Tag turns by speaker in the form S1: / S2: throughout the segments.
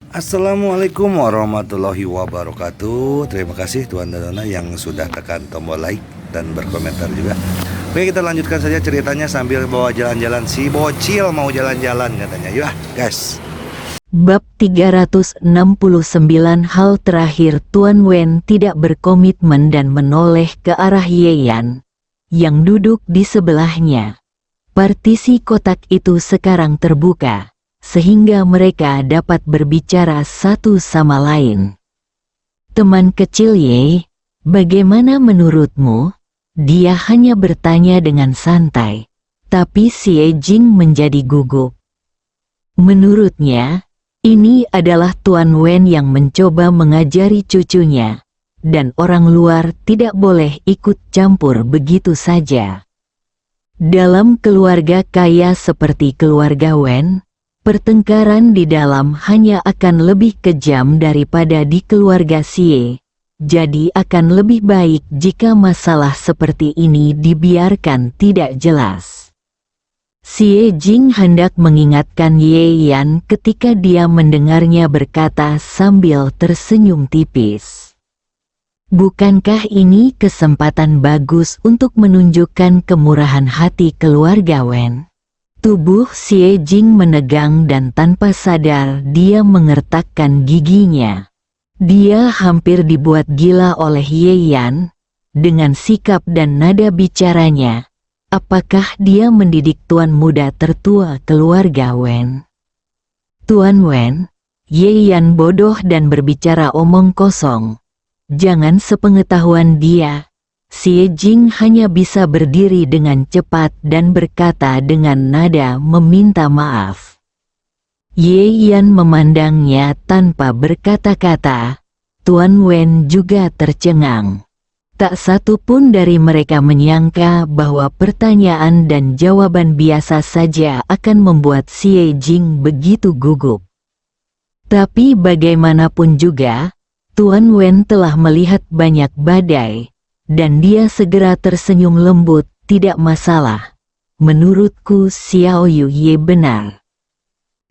S1: Assalamualaikum warahmatullahi wabarakatuh. Terima kasih Tuan dan Nona yang sudah tekan tombol like dan berkomentar juga. Oke, kita lanjutkan saja ceritanya sambil bawa jalan-jalan. Si bocil mau jalan-jalan katanya. Yuk guys.
S2: Bab 369. Hal terakhir. Tuan Wen tidak berkomitmen dan menoleh ke arah Yeyan yang duduk di sebelahnya. Partisi kotak itu sekarang terbuka, sehingga mereka dapat berbicara satu sama lain. Teman kecil Ye, bagaimana menurutmu? Dia hanya bertanya dengan santai, tapi Xie Jing menjadi gugup. Menurutnya, ini adalah Tuan Wen yang mencoba mengajari cucunya, dan orang luar tidak boleh ikut campur begitu saja. Dalam keluarga kaya seperti keluarga Wen, pertengkaran di dalam hanya akan lebih kejam daripada di keluarga Xie. Jadi akan lebih baik jika masalah seperti ini dibiarkan tidak jelas. Xie Jing hendak mengingatkan Ye Yan ketika dia mendengarnya berkata sambil tersenyum tipis. Bukankah ini kesempatan bagus untuk menunjukkan kemurahan hati keluarga Wen? Tubuh Xie Jing menegang dan tanpa sadar dia mengertakkan giginya. Dia hampir dibuat gila oleh Ye Yan dengan sikap dan nada bicaranya. Apakah dia mendidik tuan muda tertua keluarga Wen? Tuan Wen, Ye Yan bodoh dan berbicara omong kosong. Jangan sepengetahuan dia. Xie Jing hanya bisa berdiri dengan cepat dan berkata dengan nada meminta maaf. Ye Yan memandangnya tanpa berkata-kata. Tuan Wen juga tercengang. Tak satu pun dari mereka menyangka bahwa pertanyaan dan jawaban biasa saja akan membuat Xie Jing begitu gugup. Tapi bagaimanapun juga, Tuan Wen telah melihat banyak badai, dan dia segera tersenyum lembut. Tidak masalah. Menurutku Xiao Yu benar.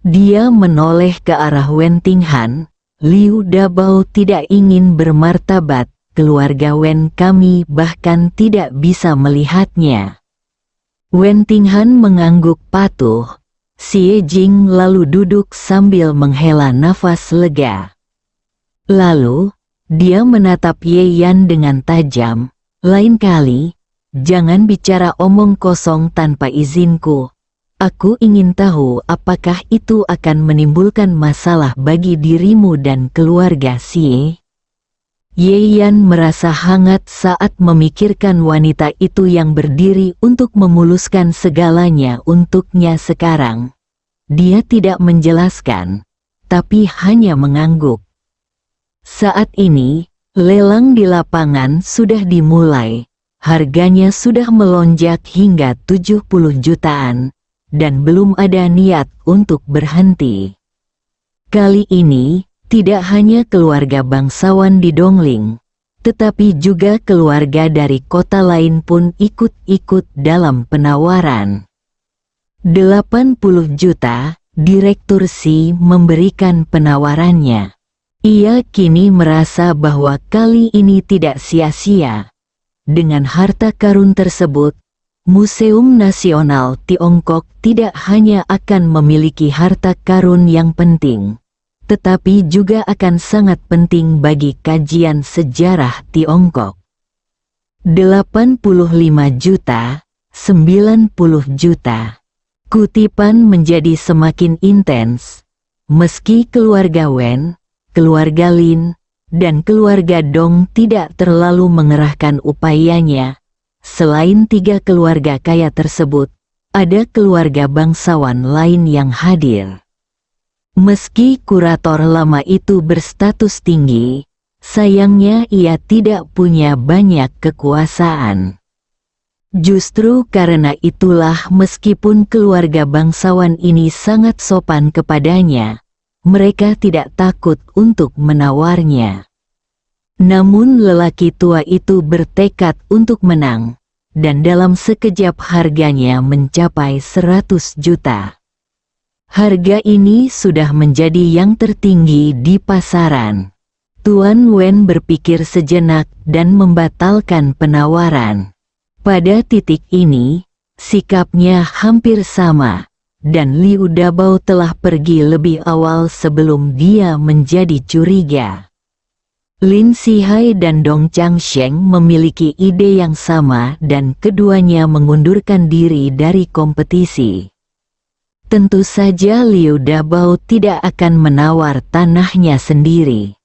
S2: Dia menoleh ke arah Wen Tinghan. Liu Dabao tidak ingin bermartabat. Keluarga Wen kami bahkan tidak bisa melihatnya. Wen Tinghan mengangguk patuh. Xie Jing lalu duduk sambil menghela nafas lega. Lalu, dia menatap Ye Yan dengan tajam. Lain kali, jangan bicara omong kosong tanpa izinku. Aku ingin tahu apakah itu akan menimbulkan masalah bagi dirimu dan keluarga Xie. Ye Yan merasa hangat saat memikirkan wanita itu yang berdiri untuk memuluskan segalanya untuknya sekarang. Dia tidak menjelaskan, tapi hanya mengangguk. Saat ini, lelang di lapangan sudah dimulai. Harganya sudah melonjak hingga 70 jutaan, dan belum ada niat untuk berhenti. Kali ini, tidak hanya keluarga bangsawan di Dongling, tetapi juga keluarga dari kota lain pun ikut-ikut dalam penawaran. 80 juta, Direktur Xi memberikan penawarannya. Ia kini merasa bahwa kali ini tidak sia-sia. Dengan harta karun tersebut, Museum Nasional Tiongkok tidak hanya akan memiliki harta karun yang penting, tetapi juga akan sangat penting bagi kajian sejarah Tiongkok. 85 juta, 90 juta. Kutipan menjadi semakin intens. Meski keluarga Wen, keluarga Lin, dan keluarga Dong tidak terlalu mengerahkan upayanya, selain 3 keluarga kaya tersebut, ada keluarga bangsawan lain yang hadir. Meski kurator lama itu berstatus tinggi, sayangnya ia tidak punya banyak kekuasaan. Justru karena itulah meskipun keluarga bangsawan ini sangat sopan kepadanya, mereka tidak takut untuk menawarnya. Namun lelaki tua itu bertekad untuk menang, dan dalam sekejap harganya mencapai 100 juta. Harga ini sudah menjadi yang tertinggi di pasaran. Tuan Wen berpikir sejenak dan membatalkan penawaran. Pada titik ini, sikapnya hampir sama, dan Liu Dabao telah pergi lebih awal sebelum dia menjadi curiga. Lin Sihai dan Dong Changsheng memiliki ide yang sama dan keduanya mengundurkan diri dari kompetisi. Tentu saja Liu Dabao tidak akan menawar tanahnya sendiri.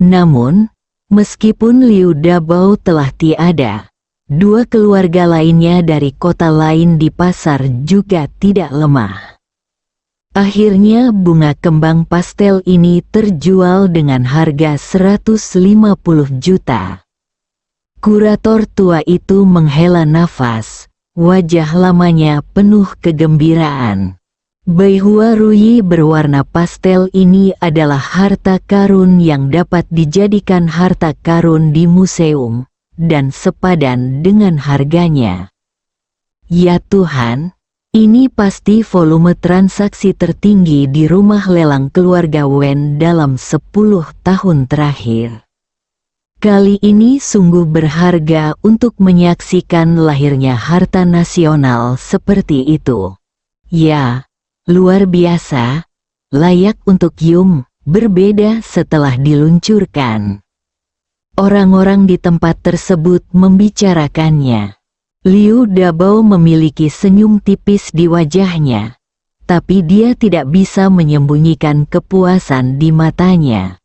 S2: Namun, meskipun Liu Dabao telah tiada, dua keluarga lainnya dari kota lain di pasar juga tidak lemah. Akhirnya bunga kembang pastel ini terjual dengan harga 150 juta. Kurator tua itu menghela nafas, wajah lamanya penuh kegembiraan. Baihua Ruyi berwarna pastel ini adalah harta karun yang dapat dijadikan harta karun di museum, dan sepadan dengan harganya. Ya Tuhan, ini pasti volume transaksi tertinggi di rumah lelang keluarga Wen dalam 10 tahun terakhir. Kali ini sungguh berharga untuk menyaksikan lahirnya harta nasional seperti itu. Ya, luar biasa, layak untuk berbeda setelah diluncurkan. Orang-orang di tempat tersebut membicarakannya. Liu Dabao memiliki senyum tipis di wajahnya, tapi dia tidak bisa menyembunyikan kepuasan di matanya.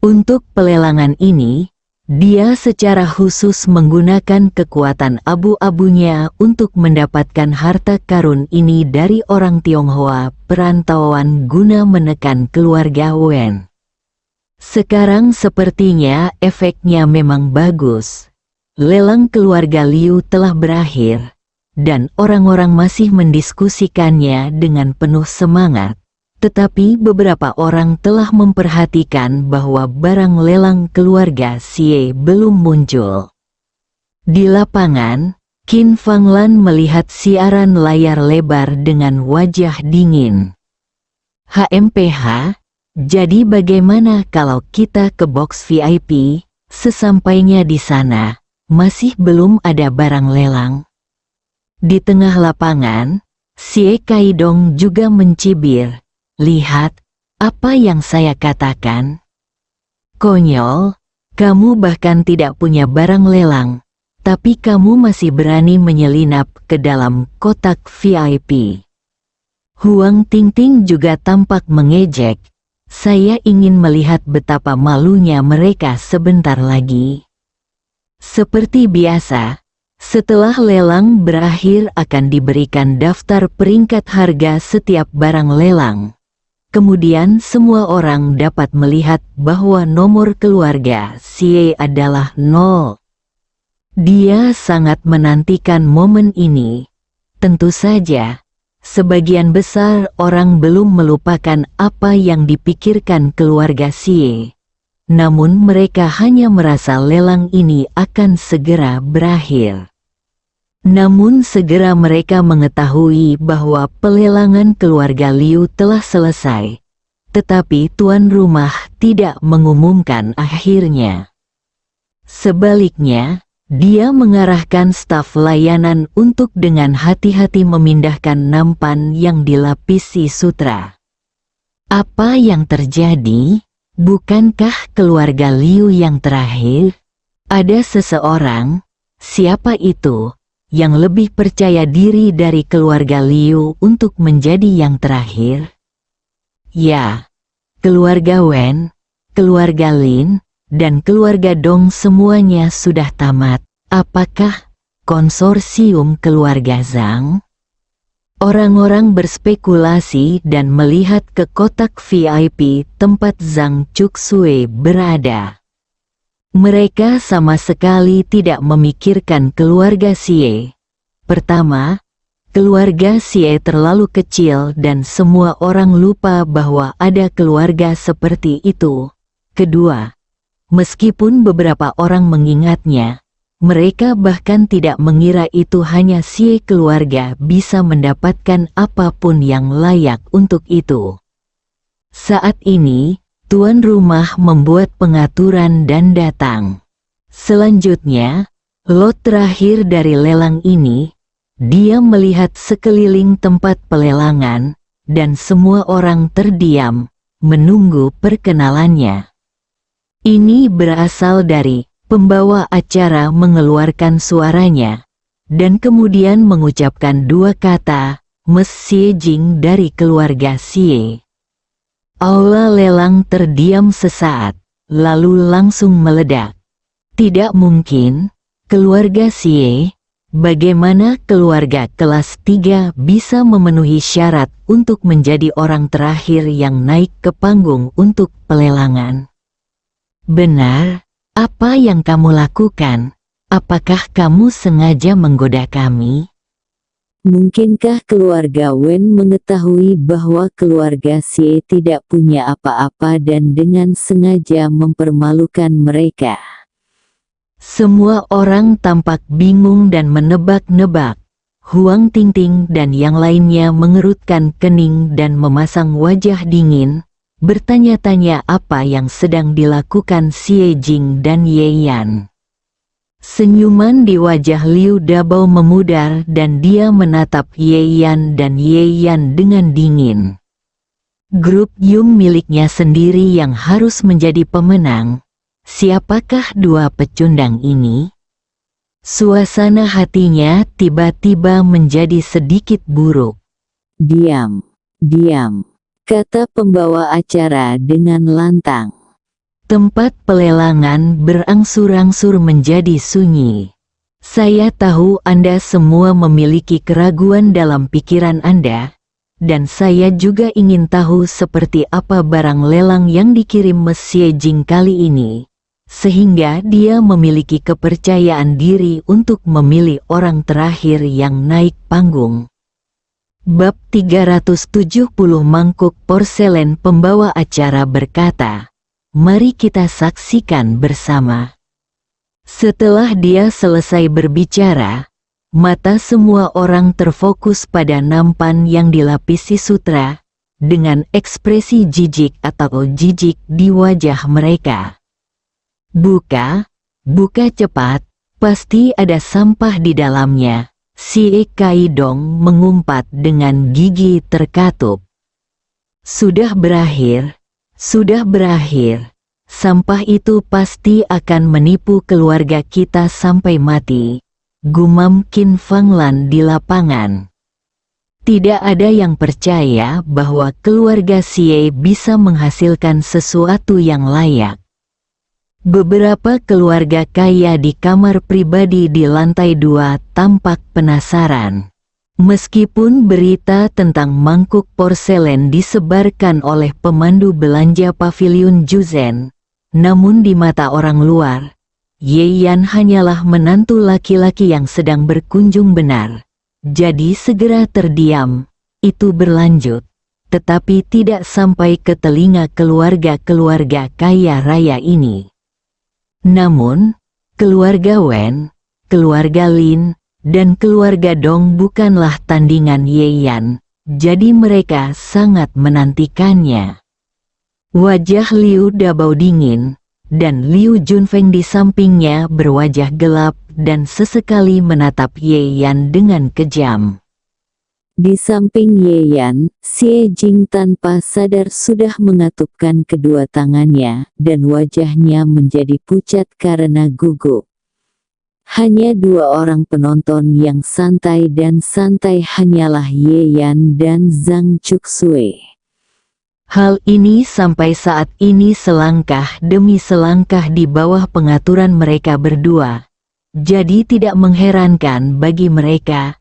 S2: Untuk pelelangan ini, dia secara khusus menggunakan kekuatan abu-abunya untuk mendapatkan harta karun ini dari orang Tionghoa perantauan guna menekan keluarga Wen. Sekarang sepertinya efeknya memang bagus. Lelang keluarga Liu telah berakhir, dan orang-orang masih mendiskusikannya dengan penuh semangat. Tetapi beberapa orang telah memperhatikan bahwa barang lelang keluarga Xie belum muncul. Di lapangan, Qin Fanglan melihat siaran layar lebar dengan wajah dingin. HMPH, jadi bagaimana kalau kita ke box VIP? Sesampainya di sana, masih belum ada barang lelang. Di tengah lapangan, Xie Kaidong juga mencibir. Lihat, apa yang saya katakan? Konyol, kamu bahkan tidak punya barang lelang, tapi kamu masih berani menyelinap ke dalam kotak VIP. Huang Tingting juga tampak mengejek. Saya ingin melihat betapa malunya mereka sebentar lagi. Seperti biasa, setelah lelang berakhir akan diberikan daftar peringkat harga setiap barang lelang. Kemudian semua orang dapat melihat bahwa nomor keluarga Xie adalah 0. Dia sangat menantikan momen ini. Tentu saja, sebagian besar orang belum melupakan apa yang dipikirkan keluarga Xie. Namun mereka hanya merasa lelang ini akan segera berakhir. Namun segera mereka mengetahui bahwa pelelangan keluarga Liu telah selesai. Tetapi tuan rumah tidak mengumumkan akhirnya. Sebaliknya, dia mengarahkan staf layanan untuk dengan hati-hati memindahkan nampan yang dilapisi sutra. Apa yang terjadi? Bukankah keluarga Liu yang terakhir? Ada seseorang, siapa itu, yang lebih percaya diri dari keluarga Liu untuk menjadi yang terakhir? Ya, keluarga Wen, keluarga Lin, dan keluarga Dong semuanya sudah tamat. Apakah konsorsium keluarga Zhang? Orang-orang berspekulasi dan melihat ke kotak VIP tempat Zhang Chuxue berada. Mereka sama sekali tidak memikirkan keluarga Xie. Pertama, keluarga Xie terlalu kecil dan semua orang lupa bahwa ada keluarga seperti itu. Kedua, meskipun beberapa orang mengingatnya, Mereka bahkan tidak mengira itu hanya si keluarga bisa mendapatkan apapun yang layak untuk itu. Saat ini, tuan rumah membuat pengaturan dan datang. Selanjutnya, lot terakhir dari lelang ini, dia melihat sekeliling tempat pelelangan, dan semua orang terdiam, menunggu perkenalannya. Ini berasal dari pembawa acara mengeluarkan suaranya, dan kemudian mengucapkan dua kata, Mes Xie Jing dari keluarga Xie. Aula lelang terdiam sesaat, lalu langsung meledak. Tidak mungkin, keluarga Xie, bagaimana keluarga kelas 3 bisa memenuhi syarat untuk menjadi orang terakhir yang naik ke panggung untuk pelelangan? Benar. Apa yang kamu lakukan? Apakah kamu sengaja menggoda kami?
S3: Mungkinkah keluarga Wen mengetahui bahwa keluarga Xie tidak punya apa-apa dan dengan sengaja mempermalukan mereka?
S2: Semua orang tampak bingung dan menebak-nebak. Huang Tingting dan yang lainnya mengerutkan kening dan memasang wajah dingin, bertanya-tanya apa yang sedang dilakukan Xie Jing dan Ye Yan. Senyuman di wajah Liu Dabao memudar dan dia menatap Ye Yan dan Ye Yan dengan dingin. Grup Yung miliknya sendiri yang harus menjadi pemenang. Siapakah dua pecundang ini? Suasana hatinya tiba-tiba menjadi sedikit buruk.
S3: Diam, diam, kata pembawa acara dengan lantang.
S2: Tempat pelelangan berangsur-angsur menjadi sunyi. Saya tahu Anda semua memiliki keraguan dalam pikiran Anda, dan saya juga ingin tahu seperti apa barang lelang yang dikirim Mes Xie Jing kali ini, sehingga dia memiliki kepercayaan diri untuk memilih orang terakhir yang naik panggung. Bab 370 Mangkuk Porselen. Pembawa acara berkata, "Mari kita saksikan bersama." Setelah dia selesai berbicara, mata semua orang terfokus pada nampan yang dilapisi sutra, dengan ekspresi jijik atau jijik di wajah mereka. Buka, buka cepat, pasti ada sampah di dalamnya. Si Kaidong mengumpat dengan gigi terkatup. Sudah berakhir, sudah berakhir. Sampah itu pasti akan menipu keluarga kita sampai mati, gumam Qin Fanglan di lapangan. Tidak ada yang percaya bahwa keluarga Xie bisa menghasilkan sesuatu yang layak. Beberapa keluarga kaya di kamar pribadi di lantai 2 tampak penasaran. Meskipun berita tentang mangkuk porselen disebarkan oleh pemandu belanja pavilion Juzen, namun di mata orang luar, Ye Yan hanyalah menantu laki-laki yang sedang berkunjung benar. Jadi segera terdiam, itu berlanjut, tetapi tidak sampai ke telinga keluarga-keluarga kaya raya ini. Namun, keluarga Wen, keluarga Lin, dan keluarga Dong bukanlah tandingan Ye Yan, jadi mereka sangat menantikannya. Wajah Liu Dabao dingin, dan Liu Junfeng di sampingnya berwajah gelap dan sesekali menatap Ye Yan dengan kejam.
S3: Di samping Ye Yan, Xie Jing tanpa sadar sudah mengatupkan kedua tangannya, dan wajahnya menjadi pucat karena gugup. Hanya dua orang penonton yang santai dan santai hanyalah Ye Yan dan Zhang Chuxue.
S2: Hal ini sampai saat ini selangkah demi selangkah di bawah pengaturan mereka berdua. Jadi tidak mengherankan bagi mereka.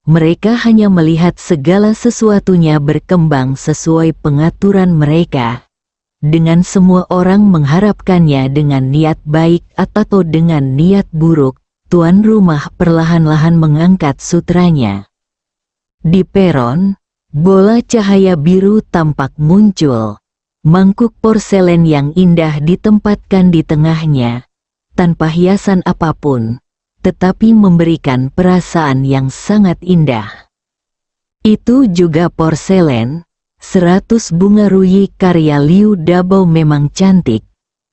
S2: Mereka hanya melihat segala sesuatunya berkembang sesuai pengaturan mereka. Dengan semua orang mengharapkannya dengan niat baik atau dengan niat buruk, tuan rumah perlahan-lahan mengangkat sutranya. Di peron, bola cahaya biru tampak muncul. Mangkuk porselen yang indah ditempatkan di tengahnya, tanpa hiasan apapun. tetapi memberikan perasaan yang sangat indah. Itu juga porselen, 100 bunga ruyi karya Liu Dabao memang cantik,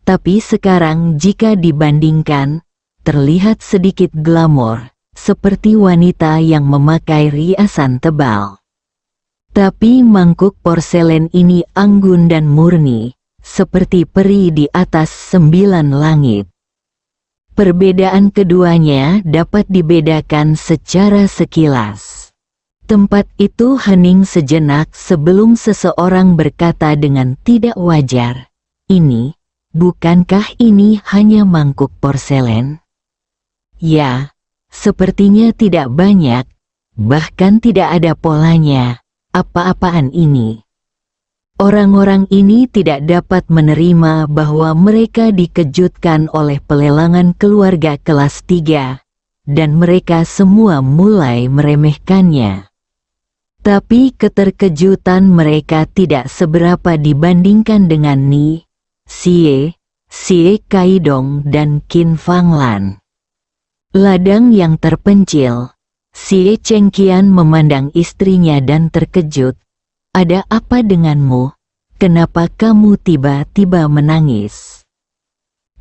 S2: tapi sekarang jika dibandingkan, terlihat sedikit glamor, seperti wanita yang memakai riasan tebal. Tapi mangkuk porselen ini anggun dan murni, seperti peri di atas 9 langit. Perbedaan keduanya dapat dibedakan secara sekilas. Tempat itu hening sejenak sebelum seseorang berkata dengan tidak wajar, "Ini, bukankah ini hanya mangkuk porselen?" Ya, sepertinya tidak banyak, bahkan tidak ada polanya. Apa-apaan ini? Orang-orang ini tidak dapat menerima bahwa mereka dikejutkan oleh pelelangan keluarga kelas 3, dan mereka semua mulai meremehkannya. Tapi keterkejutan mereka tidak seberapa dibandingkan dengan Ni, Xie Kaidong dan Qin Fanglan. Ladang yang terpencil. Xie Chengqian memandang istrinya dan terkejut. "Ada apa denganmu? Kenapa kamu tiba-tiba menangis?"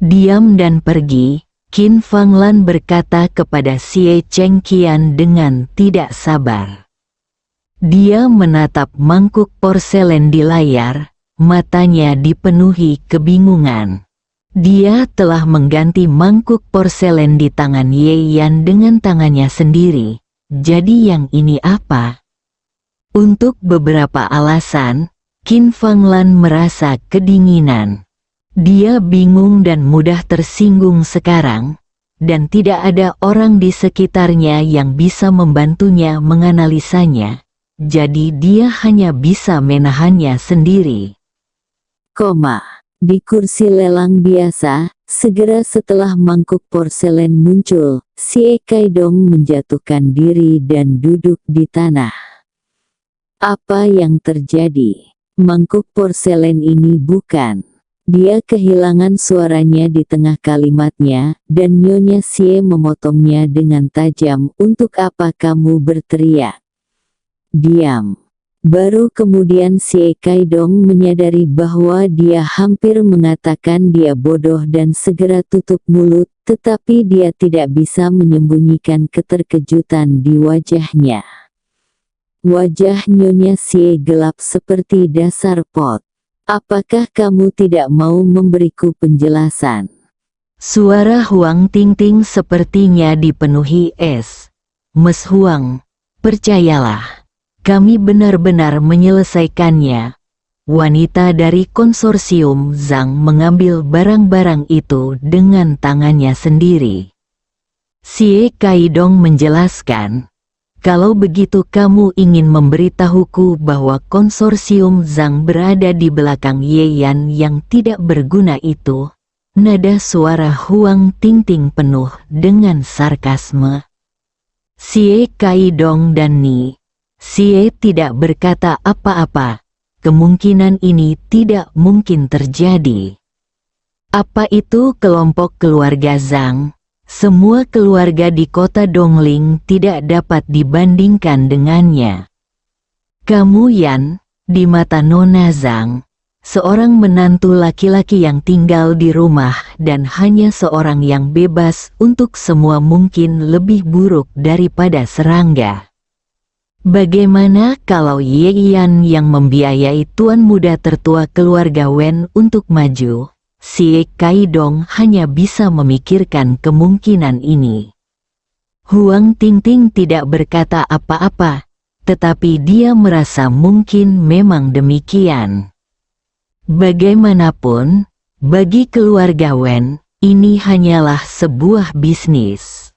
S2: "Diam dan pergi," Qin Fanglan berkata kepada Xie Chengqian dengan tidak sabar. Dia menatap mangkuk porselen di layar, matanya dipenuhi kebingungan. Dia telah mengganti mangkuk porselen di tangan Ye Yan dengan tangannya sendiri. Jadi yang ini apa? Untuk beberapa alasan, Qin Fanglan merasa kedinginan. Dia bingung dan mudah tersinggung sekarang, dan tidak ada orang di sekitarnya yang bisa membantunya menganalisanya. Jadi dia hanya bisa menahannya sendiri.
S3: Di kursi lelang biasa, segera setelah mangkuk porselen muncul, Xie Kaidong menjatuhkan diri dan duduk di tanah. Apa yang terjadi? Mangkuk porselen ini bukan. Dia kehilangan suaranya di tengah kalimatnya, dan Nyonya Xie memotongnya dengan tajam. "Untuk apa kamu berteriak? Diam." Baru kemudian Xie Kaidong menyadari bahwa dia hampir mengatakan dia bodoh dan segera tutup mulut, tetapi dia tidak bisa menyembunyikan keterkejutan di wajahnya. Wajah Nyonya Xie gelap seperti dasar pot. "Apakah kamu tidak mau memberiku penjelasan?"
S2: Suara Huang Tingting sepertinya dipenuhi es. "Mes Huang, percayalah. Kami benar-benar menyelesaikannya." Wanita dari konsorsium Zhang mengambil barang-barang itu dengan tangannya sendiri. Xie Kaidong menjelaskan, "Kalau begitu kamu ingin memberitahuku bahwa konsorsium Zhang berada di belakang Ye Yan yang tidak berguna itu?" Nada suara Huang Tingting penuh dengan sarkasme. Xie Kaidong dan Ni Xie tidak berkata apa-apa. Kemungkinan ini tidak mungkin terjadi. Apa itu kelompok keluarga Zhang? Semua keluarga di kota Dongling tidak dapat dibandingkan dengannya. Kamu Yan, di mata Nona Zhang, seorang menantu laki-laki yang tinggal di rumah dan hanya seorang yang bebas untuk semua mungkin lebih buruk daripada serangga. Bagaimana kalau Ye Yan yang membiayai tuan muda tertua keluarga Wen untuk maju? Xie Kaidong hanya bisa memikirkan kemungkinan ini. Huang Tingting tidak berkata apa-apa, tetapi dia merasa mungkin memang demikian. Bagaimanapun, bagi keluarga Wen, ini hanyalah sebuah bisnis.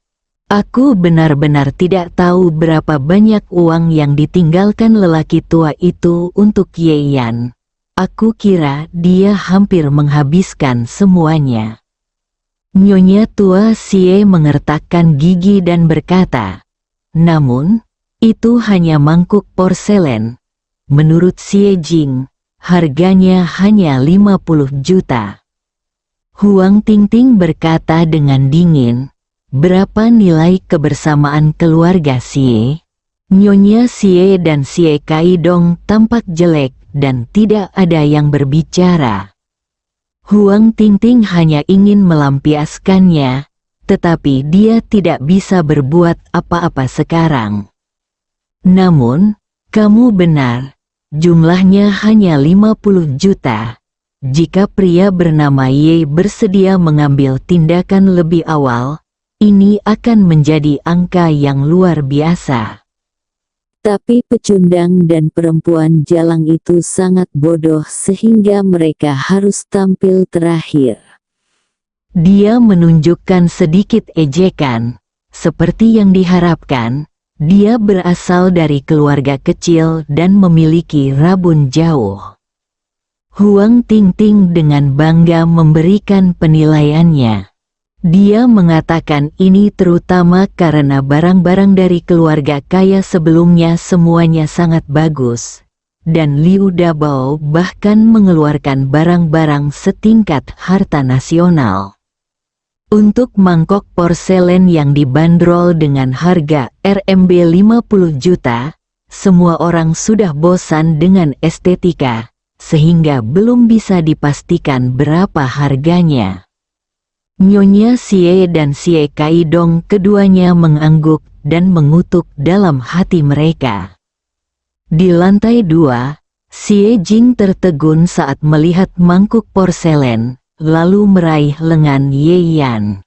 S2: Aku benar-benar tidak tahu berapa banyak uang yang ditinggalkan lelaki tua itu untuk Ye Yan. Aku kira dia hampir menghabiskan semuanya. Nyonya tua Xie mengertakkan gigi dan berkata, "Namun, itu hanya mangkuk porselen. Menurut Xie Jing, harganya hanya 50 juta. Huang Tingting berkata dengan dingin, Berapa nilai kebersamaan keluarga Xie? Nyonya Xie dan Xie Kaidong tampak jelek dan tidak ada yang berbicara. Huang Tingting hanya ingin melampiaskannya, tetapi dia tidak bisa berbuat apa-apa sekarang. Namun, kamu benar, jumlahnya hanya 50 juta. Jika pria bernama Ye bersedia mengambil tindakan lebih awal, ini akan menjadi angka yang luar biasa.
S3: Tapi pecundang dan perempuan jalang itu sangat bodoh sehingga mereka harus tampil terakhir.
S2: Dia menunjukkan sedikit ejekan, seperti yang diharapkan. Dia berasal dari keluarga kecil dan memiliki rabun jauh. Huang Tingting dengan bangga memberikan penilaiannya. Dia mengatakan ini terutama karena barang-barang dari keluarga kaya sebelumnya semuanya sangat bagus. Dan Liu Dabao bahkan mengeluarkan barang-barang setingkat harta nasional. Untuk mangkok porselen yang dibanderol dengan harga RMB 50 juta, semua orang sudah bosan dengan estetika, sehingga belum bisa dipastikan berapa harganya. Nyonya Xie dan Xie Kaidong keduanya mengangguk dan mengutuk dalam hati mereka. Di lantai 2, Xie Jing tertegun saat melihat mangkuk porselen, lalu meraih lengan Ye Yan.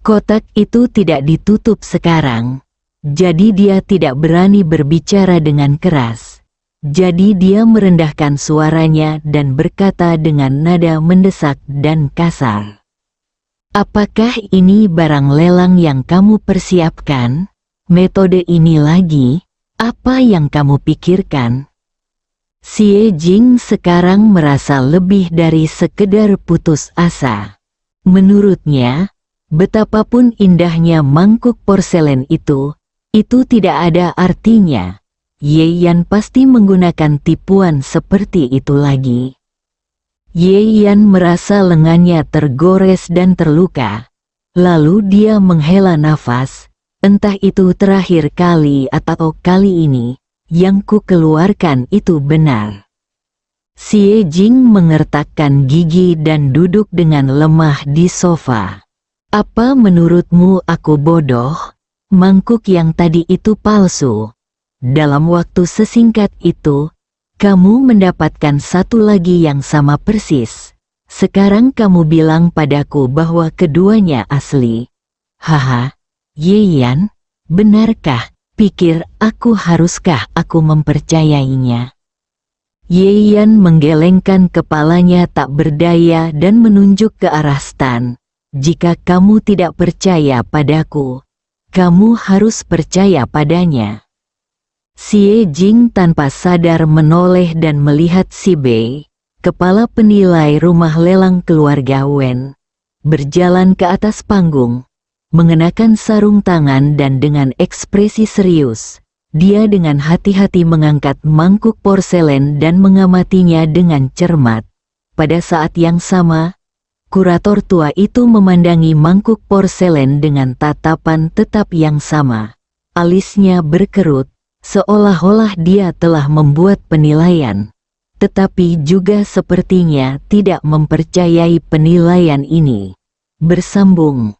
S2: Kotak itu tidak ditutup sekarang, jadi dia tidak berani berbicara dengan keras. Jadi dia merendahkan suaranya dan berkata dengan nada mendesak dan kasar. Apakah ini barang lelang yang kamu persiapkan? Metode ini lagi? Apa yang kamu pikirkan? Xie Jing sekarang merasa lebih dari sekedar putus asa. Menurutnya, betapapun indahnya mangkuk porselen itu tidak ada artinya. Ye Yan pasti menggunakan tipuan seperti itu lagi. Ye Yan merasa lengannya tergores dan terluka. Lalu dia menghela nafas, entah itu terakhir kali atau kali ini, yang ku keluarkan itu benar. Xie Jing mengertakkan gigi dan duduk dengan lemah di sofa. Apa menurutmu aku bodoh? Mangkuk yang tadi itu palsu. Dalam waktu sesingkat itu, kamu mendapatkan satu lagi yang sama persis. Sekarang kamu bilang padaku bahwa keduanya asli. Haha, Ye Yan, benarkah? Pikir haruskah aku mempercayainya? Ye Yan menggelengkan kepalanya tak berdaya dan menunjuk ke arah Stan. Jika kamu tidak percaya padaku, kamu harus percaya padanya. Xie Jing tanpa sadar menoleh dan melihat si Bei, kepala penilai rumah lelang keluarga Wen, berjalan ke atas panggung, mengenakan sarung tangan dan dengan ekspresi serius. Dia dengan hati-hati mengangkat mangkuk porselen dan mengamatinya dengan cermat. Pada saat yang sama, kurator tua itu memandangi mangkuk porselen dengan tatapan tetap yang sama. Alisnya berkerut, seolah-olah dia telah membuat penilaian, tetapi juga sepertinya tidak mempercayai penilaian ini. Bersambung.